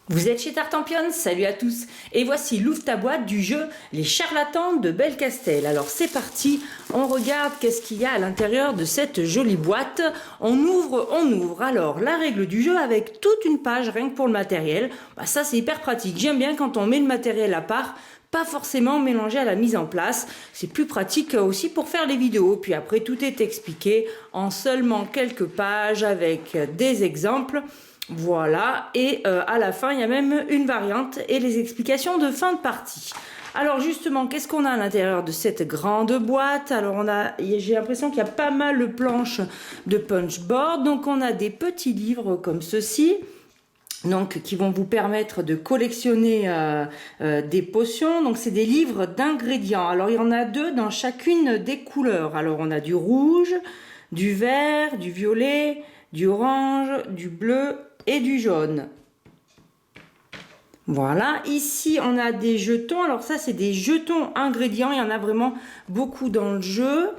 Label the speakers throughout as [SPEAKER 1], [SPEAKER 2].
[SPEAKER 1] Vous êtes chez Tartampion, salut à tous. Et voici l'ouvre ta boîte du jeu Les Charlatans de Belcastel. Alors c'est parti, on regarde qu'est-ce qu'il y a à l'intérieur de cette jolie boîte. On ouvre. Alors la règle du jeu avec toute une page rien que pour le matériel. Ça c'est hyper pratique. J'aime bien quand on met le matériel à part. Pas forcément mélangé à la mise en place. C'est plus pratique aussi pour faire les vidéos. Puis après tout est expliqué en seulement quelques pages avec des exemples. Voilà, et à la fin, il y a même une variante et les explications de fin de partie. Alors justement, qu'est-ce qu'on a à l'intérieur de cette grande boîte? Alors j'ai l'impression qu'il y a pas mal de planches de punchboard. Donc on a des petits livres comme ceci. Donc, qui vont vous permettre de collectionner des potions. Donc, c'est des livres d'ingrédients. Alors, il y en a deux dans chacune des couleurs. Alors, on a du rouge, du vert, du violet, du orange, du bleu et du jaune. Voilà, ici on a des jetons. Alors ça c'est des jetons ingrédients, il y en a vraiment beaucoup dans le jeu.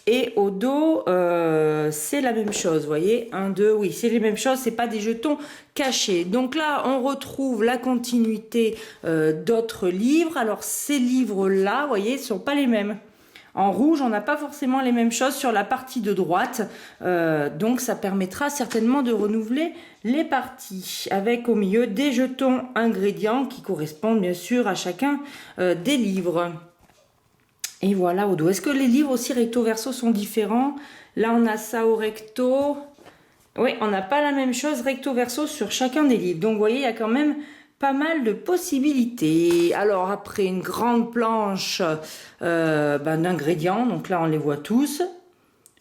[SPEAKER 1] Et au dos, c'est la même chose, vous voyez, 1, 2, oui, c'est les mêmes choses, c'est pas des jetons cachés. Donc là, on retrouve la continuité d'autres livres. Alors ces livres-là, vous voyez, ne sont pas les mêmes. En rouge, on n'a pas forcément les mêmes choses sur la partie de droite, donc ça permettra certainement de renouveler les parties, avec au milieu des jetons ingrédients qui correspondent bien sûr à chacun des livres. Et voilà au dos. Est-ce que les livres aussi recto verso sont différents? Là on a ça au recto. Oui, on n'a pas la même chose recto verso sur chacun des livres. Donc vous voyez, il y a quand même pas mal de possibilités. Alors après une grande planche d'ingrédients, donc là on les voit tous.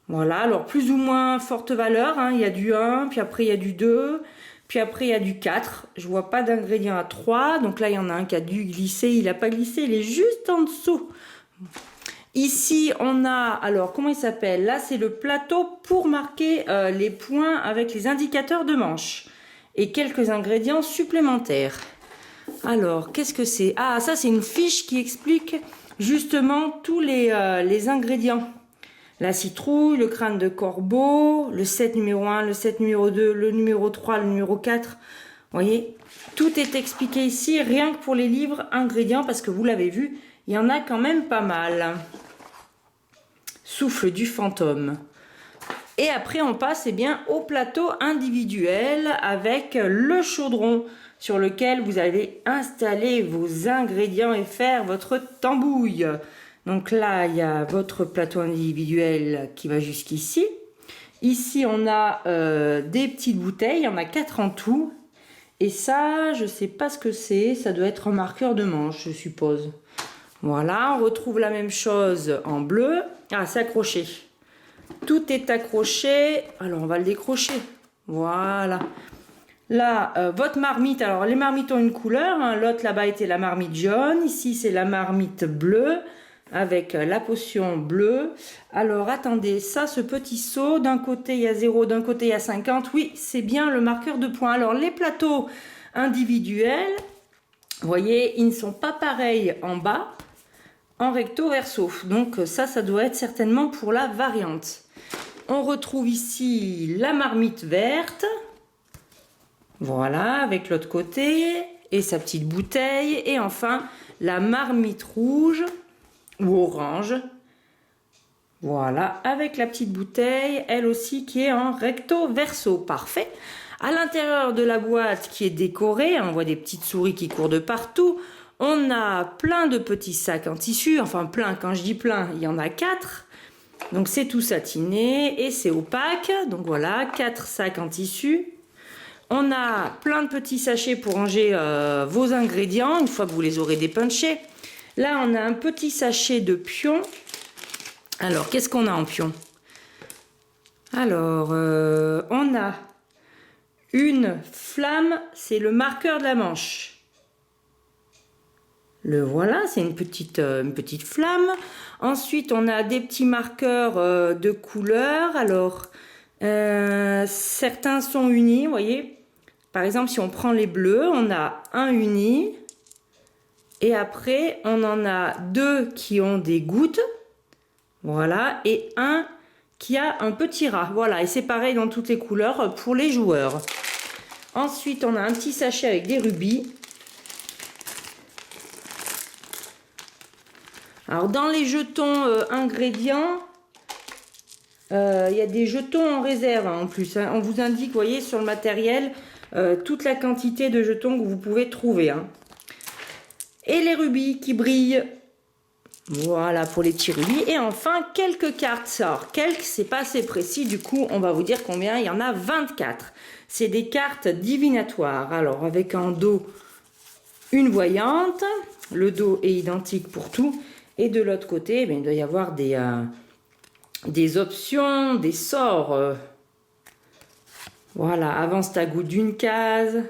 [SPEAKER 1] Voilà, alors plus ou moins forte valeur, hein. Il y a du 1, puis après il y a du 2, puis après il y a du 4. Je vois pas d'ingrédients à 3, donc là il y en a un qui a dû glisser, il n'a pas glissé, il est juste en dessous. Ici, on a, alors comment il s'appelle? Là, c'est le plateau pour marquer les points avec les indicateurs de manche. Et quelques ingrédients supplémentaires. Alors, qu'est-ce que c'est? Ah, ça, c'est une fiche qui explique justement tous les ingrédients. La citrouille, le crâne de corbeau, le 7 numéro 1, le 7 numéro 2, le numéro 3, le numéro 4. Vous voyez, tout est expliqué ici, rien que pour les livres ingrédients, parce que vous l'avez vu, il y en a quand même pas mal. Souffle du fantôme. Et après, on passe bien au plateau individuel avec le chaudron sur lequel vous allez installer vos ingrédients et faire votre tambouille. Donc là, il y a votre plateau individuel qui va jusqu'ici. Ici, on a des petites bouteilles, il y en a 4 en tout. Et ça, je ne sais pas ce que c'est, ça doit être un marqueur de manche, je suppose. Voilà, on retrouve la même chose en bleu. Ah, c'est accroché. Tout est accroché. Alors, on va le décrocher. Voilà. Là, votre marmite. Alors, les marmites ont une couleur, hein. L'autre là-bas était la marmite jaune. Ici, c'est la marmite bleue avec la potion bleue. Alors, attendez, ça, ce petit seau, d'un côté, il y a 0, d'un côté, il y a 50. Oui, c'est bien le marqueur de points. Alors, les plateaux individuels, vous voyez, ils ne sont pas pareils en bas. En recto verso, donc ça doit être certainement pour la variante. On retrouve ici la marmite verte, voilà, avec l'autre côté, et sa petite bouteille, et enfin la marmite rouge ou orange, voilà, avec la petite bouteille, elle aussi qui est en recto verso, parfait. À l'intérieur de la boîte qui est décorée, on voit des petites souris qui courent de partout. On a plein de petits sacs en tissu, enfin plein, quand je dis plein, il y en a 4. Donc c'est tout satiné et c'est opaque, donc voilà, 4 sacs en tissu. On a plein de petits sachets pour ranger vos ingrédients, une fois que vous les aurez dépunchés. Là, on a un petit sachet de pions. Alors, qu'est-ce qu'on a en pions? Alors, on a une flamme, c'est le marqueur de la manche. Le voilà, c'est une petite flamme. Ensuite, on a des petits marqueurs de couleur. Alors, certains sont unis, vous voyez. Par exemple, si on prend les bleus, on a un uni. Et après, on en a 2 qui ont des gouttes. Voilà. Et un qui a un petit rat. Voilà. Et c'est pareil dans toutes les couleurs pour les joueurs. Ensuite, on a un petit sachet avec des rubis. Alors, dans les jetons ingrédients, il y a des jetons en réserve en plus. Hein. On vous indique, vous voyez, sur le matériel, toute la quantité de jetons que vous pouvez trouver. Hein. Et les rubis qui brillent. Voilà pour les petits rubis. Et enfin, quelques cartes. Alors, quelques, c'est pas assez précis. Du coup, on va vous dire combien. Il y en a 24. C'est des cartes divinatoires. Alors, avec en dos, une voyante. Le dos est identique pour tout. Et de l'autre côté, il doit y avoir des options, des sorts. Voilà, avance ta goutte d'une case.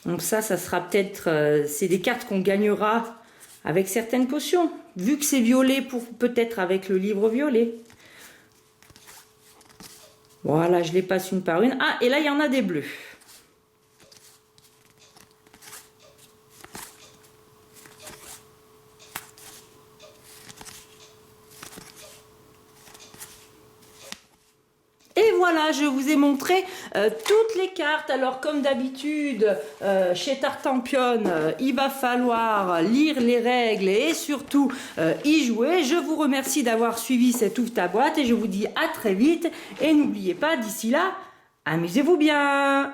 [SPEAKER 1] Donc ça sera peut-être... c'est des cartes qu'on gagnera avec certaines potions. Vu que c'est violet, peut-être avec le livre violet. Voilà, je les passe une par une. Ah, et là, il y en a des bleus. Et voilà, je vous ai montré toutes les cartes. Alors, comme d'habitude, chez Tartampion, il va falloir lire les règles et surtout y jouer. Je vous remercie d'avoir suivi cette Ouvre ta boîte et je vous dis à très vite. Et n'oubliez pas, d'ici là, amusez-vous bien!